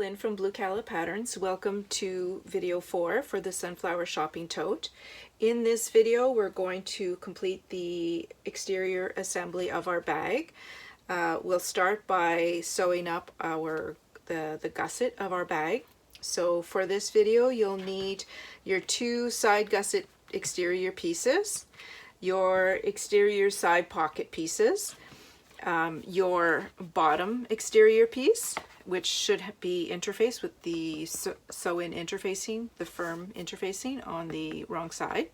Lynn from Blue Calla Patterns. Welcome to video 4 for the Sunflower Shopping Tote. In this video we're going to complete the exterior assembly of our bag. We'll start by sewing up the gusset of our bag. So for this video you'll need your 2 side gusset exterior pieces, your exterior side pocket pieces, your bottom exterior piece, which should be interfaced with the sew-in interfacing, the firm interfacing on the wrong side.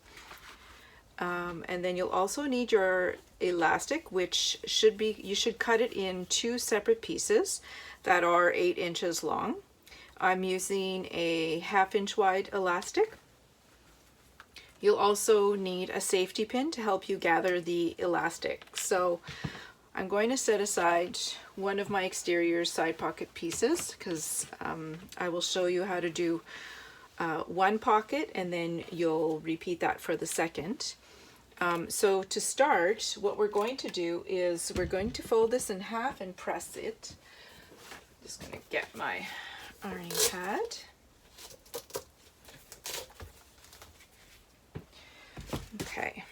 And then you'll also need your elastic, which you should cut it in 2 separate pieces that are 8 inches long. I'm using a 1/2 inch wide elastic. You'll also need a safety pin to help you gather the elastic. So I'm going to set aside one of my exterior side pocket pieces because I will show you how to do one pocket and then you'll repeat that for the second. So to start, what we're going to do is we're going to fold this in half and press it. Just going to get my ironing pad. Okay.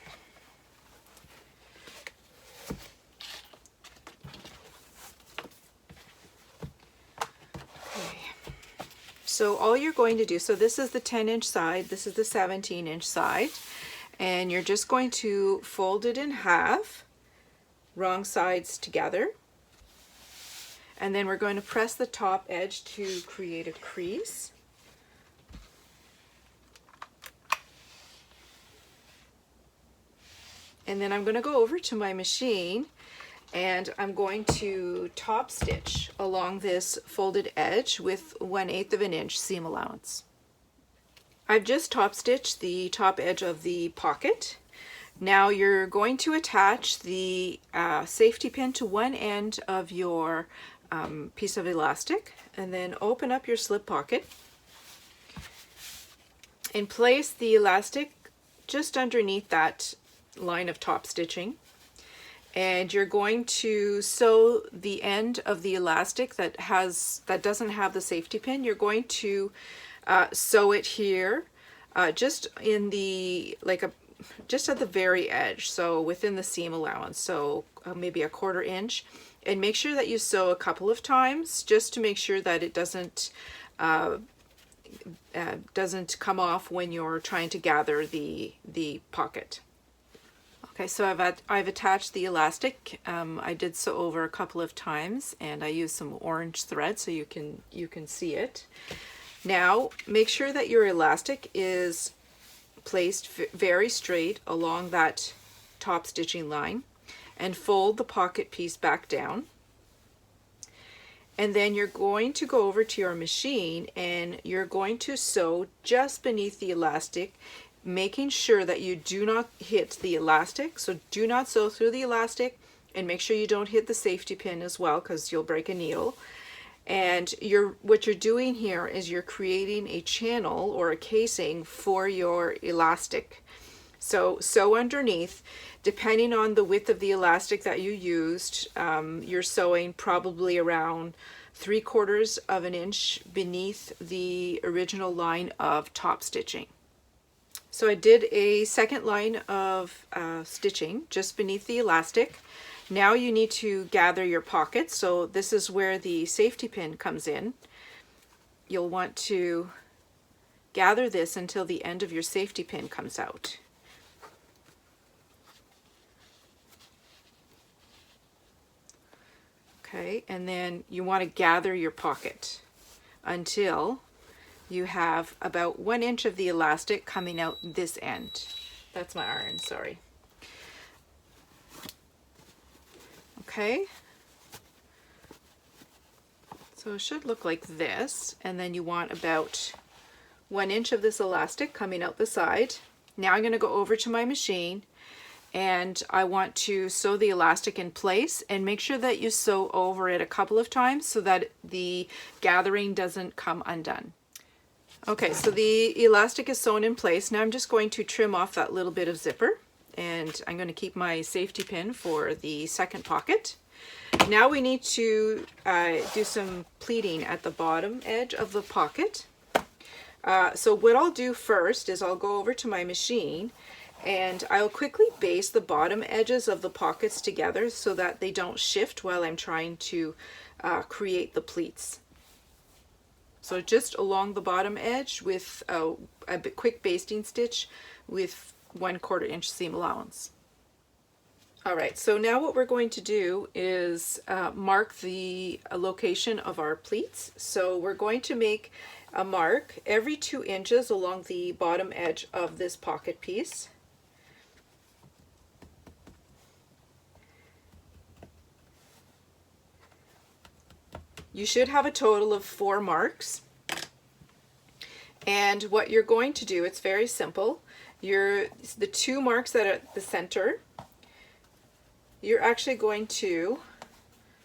So all you're going to do, so this is the 10-inch side, this is the 17-inch side, and you're just going to fold it in half, wrong sides together, and then we're going to press the top edge to create a crease. And then I'm going to go over to my machine and I'm going to top stitch along this folded edge with 1/8 of an inch seam allowance. I've just top stitched the top edge of the pocket. Now you're going to attach the safety pin to one end of your piece of elastic and then open up your slip pocket and place the elastic just underneath that line of top stitching. And you're going to sew the end of the elastic that doesn't have the safety pin. You're going to sew it here, just in the just at the very edge, so within the seam allowance. So maybe 1/4 inch, and make sure that you sew a couple of times just to make sure that it doesn't come off when you're trying to gather the pocket. Okay, so I've attached the elastic. I did sew over a couple of times, and I used some orange thread so you can see it. Now make sure that your elastic is placed very straight along that top stitching line, and fold the pocket piece back down. And then you're going to go over to your machine and you're going to sew just beneath the elastic, making sure that you do not hit the elastic. So do not sew through the elastic, and make sure you don't hit the safety pin as well because you'll break a needle. And what you're doing here is you're creating a channel or a casing for your elastic. So sew underneath. Depending on the width of the elastic that you used, you're sewing probably around 3/4 of an inch beneath the original line of top stitching. So I did a second line of stitching just beneath the elastic. Now you need to gather your pocket. So this is where the safety pin comes in. You'll want to gather this until the end of your safety pin comes out. Okay, and then you want to gather your pocket until you have about 1 inch of the elastic coming out this end. That's my iron, sorry. Okay, so it should look like this, and then you want about 1 inch of this elastic coming out the side. Now I'm going to go over to my machine and I want to sew the elastic in place, and make sure that you sew over it a couple of times so that the gathering doesn't come undone. Okay, so the elastic is sewn in place. Now I'm just going to trim off that little bit of zipper, and I'm going to keep my safety pin for the second pocket. Now we need to do some pleating at the bottom edge of the pocket. So what I'll do first is I'll go over to my machine and I'll quickly baste the bottom edges of the pockets together so that they don't shift while I'm trying to create the pleats. So just along the bottom edge with a quick basting stitch with 1/4 inch seam allowance. All right, so now what we're going to do is mark the location of our pleats. So we're going to make a mark every 2 inches along the bottom edge of this pocket piece. You should have a total of 4 marks. And what you're going to do, it's very simple. The 2 marks that are at the center, you're actually going to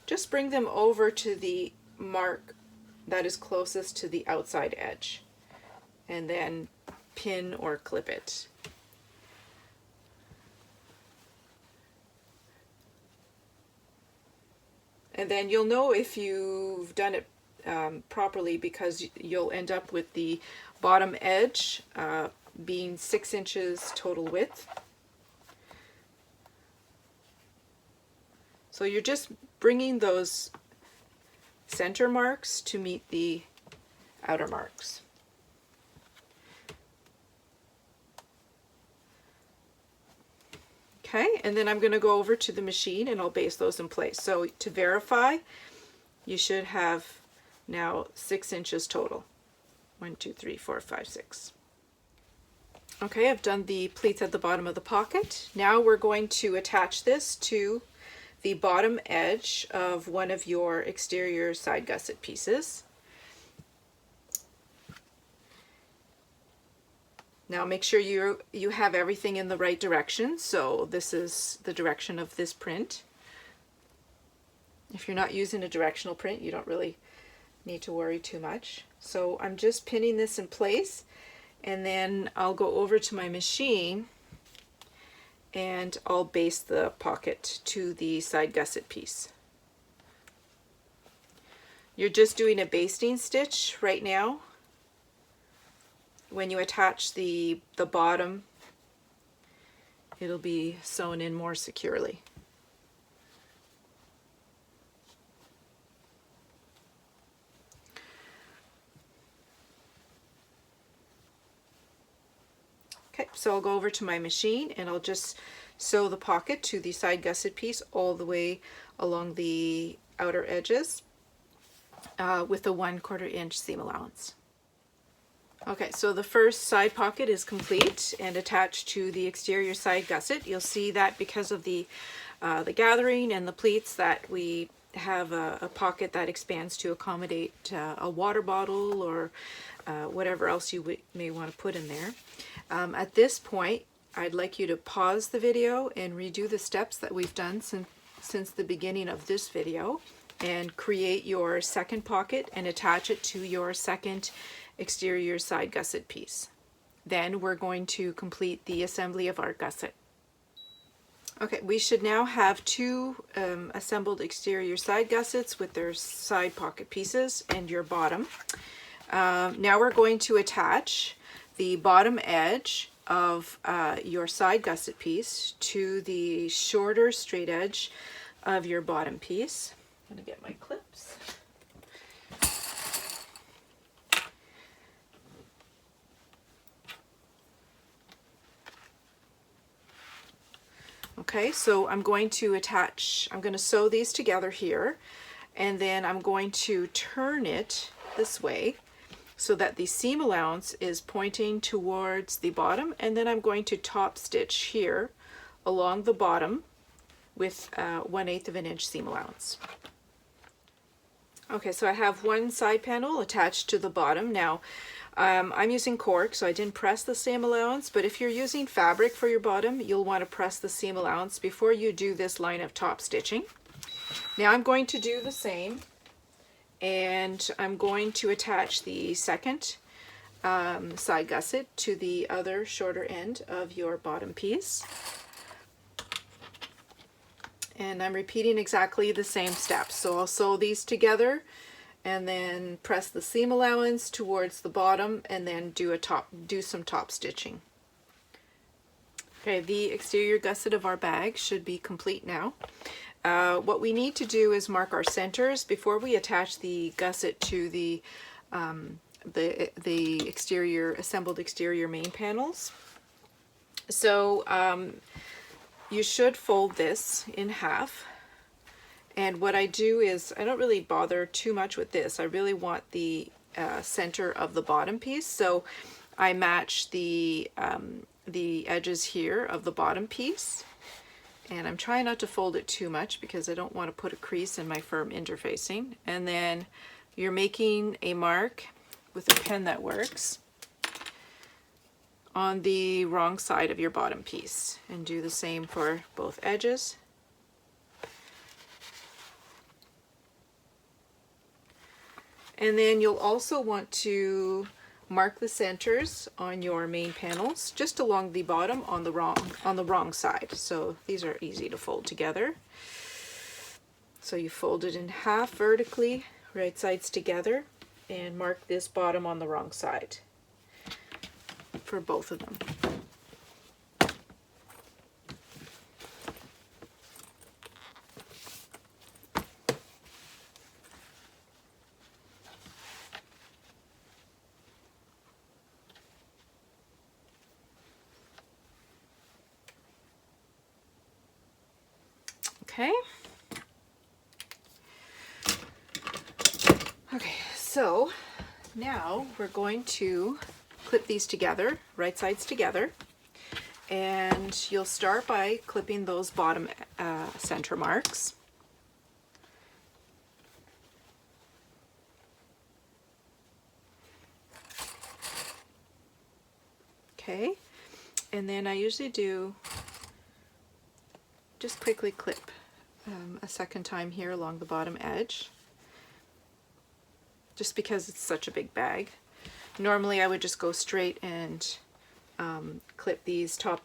just bring them over to the mark that is closest to the outside edge and then pin or clip it. And then you'll know if you've done it properly because you'll end up with the bottom edge being 6 inches total width. So you're just bringing those center marks to meet the outer marks. Okay, and then I'm going to go over to the machine and I'll baste those in place. So to verify, you should have now 6 inches total. 1, 2, 3, 4, 5, 6. Okay, I've done the pleats at the bottom of the pocket. Now we're going to attach this to the bottom edge of one of your exterior side gusset pieces. Now make sure you have everything in the right direction. So this is the direction of this print. If you're not using a directional print, you don't really need to worry too much. So I'm just pinning this in place, and then I'll go over to my machine and I'll baste the pocket to the side gusset piece. You're just doing a basting stitch right now. When you attach the bottom, it'll be sewn in more securely. Okay, so I'll go over to my machine and I'll just sew the pocket to the side gusset piece all the way along the outer edges with a 1/4 inch seam allowance. Okay, so the first side pocket is complete and attached to the exterior side gusset. You'll see that because of the gathering and the pleats that we have a pocket that expands to accommodate a water bottle or whatever else you may want to put in there. At this point, I'd like you to pause the video and redo the steps that we've done since the beginning of this video and create your second pocket and attach it to your second exterior side gusset piece. Then we're going to complete the assembly of our gusset. Okay, we should now have 2 assembled exterior side gussets with their side pocket pieces and your bottom. Now we're going to attach the bottom edge of your side gusset piece to the shorter straight edge of your bottom piece. I'm going to get my clips. Okay, so I'm going to sew these together here, and then I'm going to turn it this way so that the seam allowance is pointing towards the bottom, and then I'm going to top stitch here along the bottom with 1/8 of an inch seam allowance. Okay, so I have one side panel attached to the bottom. Now I'm using cork, so I didn't press the seam allowance, but if you're using fabric for your bottom, you'll want to press the seam allowance before you do this line of top stitching. Now I'm going to do the same, and I'm going to attach the second side gusset to the other shorter end of your bottom piece. And I'm repeating exactly the same steps. So I'll sew these together and then press the seam allowance towards the bottom and then do some top stitching. Okay, the exterior gusset of our bag should be complete now. What we need to do is mark our centers before we attach the gusset to the assembled exterior main panels. So you should fold this in half, and what I do is I don't really bother too much with this. I really want the center of the bottom piece, so I match the edges here of the bottom piece, and I'm trying not to fold it too much because I don't want to put a crease in my firm interfacing. And then you're making a mark with a pen that works on the wrong side of your bottom piece, and do the same for both edges. And then you'll also want to mark the centers on your main panels just along the bottom on the wrong side. So these are easy to fold together. So you fold it in half vertically, right sides together, and mark this bottom on the wrong side for both of them. Okay. Okay, so now we're going to clip these together, right sides together, and you'll start by clipping those bottom center marks. Okay, and then I usually do just quickly clip a second time here along the bottom edge, just because it's such a big bag. Normally I would just go straight and clip these top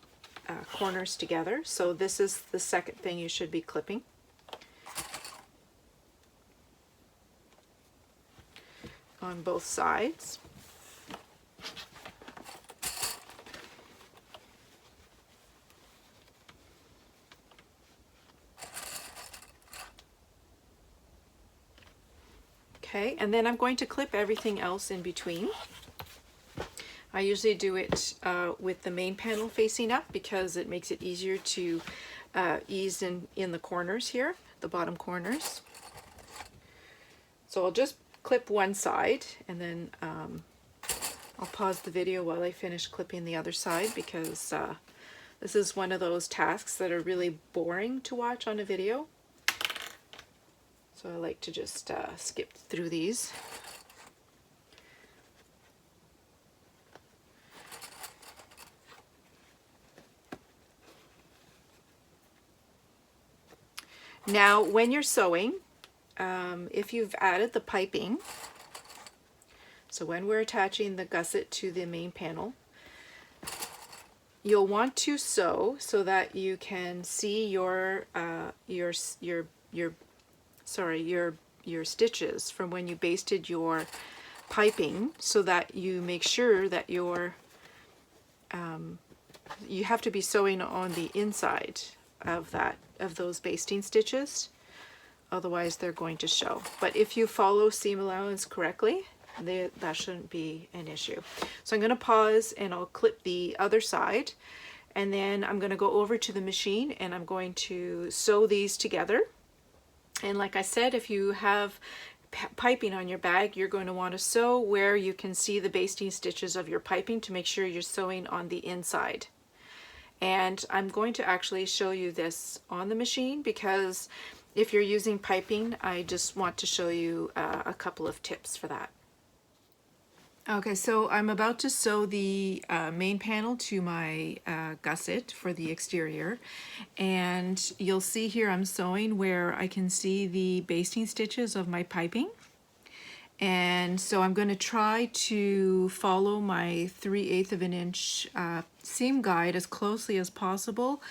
corners together. So this is the second thing you should be clipping. On both sides. Okay, and then I'm going to clip everything else in between. I usually do it with the main panel facing up because it makes it easier to ease in the corners here, the bottom corners. So I'll just clip one side, and then I'll pause the video while I finish clipping the other side, because this is one of those tasks that are really boring to watch on a video. So I like to just skip through these. Now, when you're sewing, if you've added the piping, so when we're attaching the gusset to the main panel, you'll want to sew so that you can see your stitches from when you basted your piping, so that you make sure that you have to be sewing on the inside of those basting stitches, otherwise they're going to show. But if you follow seam allowance correctly, that shouldn't be an issue. So I'm going to pause and I'll clip the other side, and then I'm going to go over to the machine and I'm going to sew these together. And like I said, if you have piping on your bag, you're going to want to sew where you can see the basting stitches of your piping to make sure you're sewing on the inside. And I'm going to actually show you this on the machine, because if you're using piping, I just want to show you a couple of tips for that. Okay, so I'm about to sew the main panel to my gusset for the exterior, and you'll see here I'm sewing where I can see the basting stitches of my piping. And so I'm going to try to follow my 3/8 of an inch seam guide as closely as possible,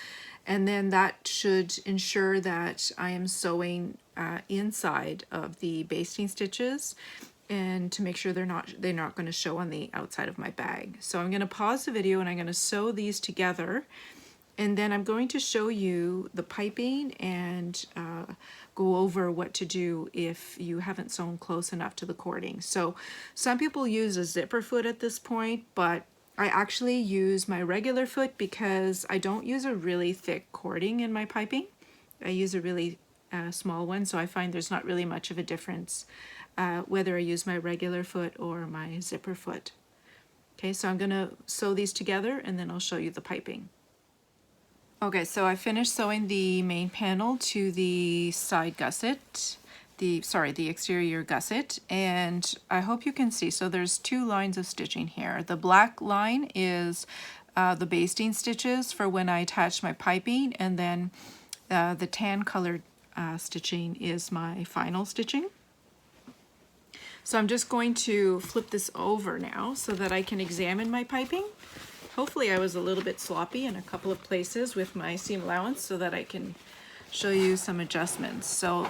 And then that should ensure that I am sewing inside of the basting stitches, and to make sure they're not going to show on the outside of my bag. So I'm going to pause the video and I'm going to sew these together, and then I'm going to show you the piping and go over what to do if you haven't sewn close enough to the cording. So some people use a zipper foot at this point, but I actually use my regular foot because I don't use a really thick cording in my piping. I use a really small one, so I find there's not really much of a difference whether I use my regular foot or my zipper foot. Okay, so I'm going to sew these together and then I'll show you the piping. Okay, so I finished sewing the main panel to the side gusset, the exterior gusset, and I hope you can see. So there's two lines of stitching here. The black line is the basting stitches for when I attach my piping, and then the tan colored stitching is my final stitching. So I'm just going to flip this over now so that I can examine my piping. Hopefully I was a little bit sloppy in a couple of places with my seam allowance so that I can show you some adjustments. So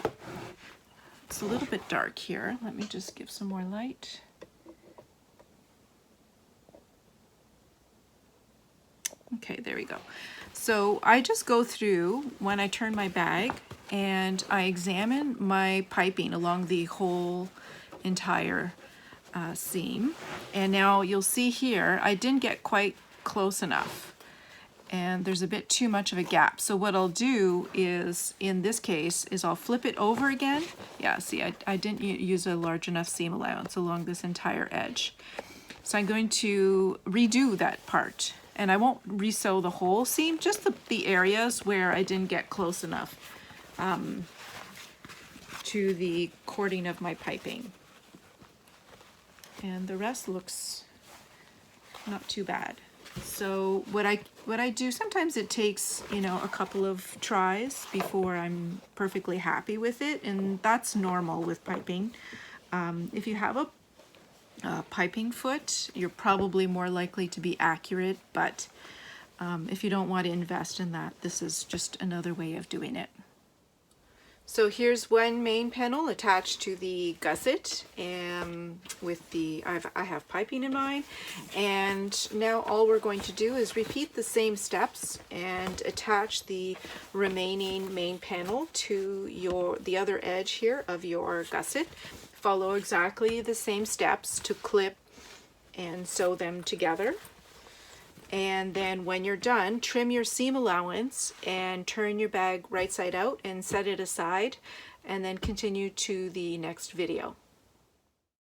it's a little bit dark here. Let me just give some more light. Okay, there we go. So I just go through when I turn my bag and I examine my piping along the whole entire seam. And now you'll see here, I didn't get quite close enough and there's a bit too much of a gap. So what I'll do is, in this case, is I'll flip it over again. Yeah, see, I didn't use a large enough seam allowance along this entire edge. So I'm going to redo that part, and I won't re-sew the whole seam, just the areas where I didn't get close enough to the cording of my piping. And the rest looks not too bad. So what I do, sometimes it takes, you know, a couple of tries before I'm perfectly happy with it, and that's normal with piping. If you have a piping foot, you're probably more likely to be accurate, but if you don't want to invest in that, this is just another way of doing it. So here's one main panel attached to the gusset, and with the I have piping in mine, and now all we're going to do is repeat the same steps and attach the remaining main panel to the other edge here of your gusset. Follow exactly the same steps to clip and sew them together. And then when you're done, trim your seam allowance and turn your bag right side out and set it aside, and then continue to the next video.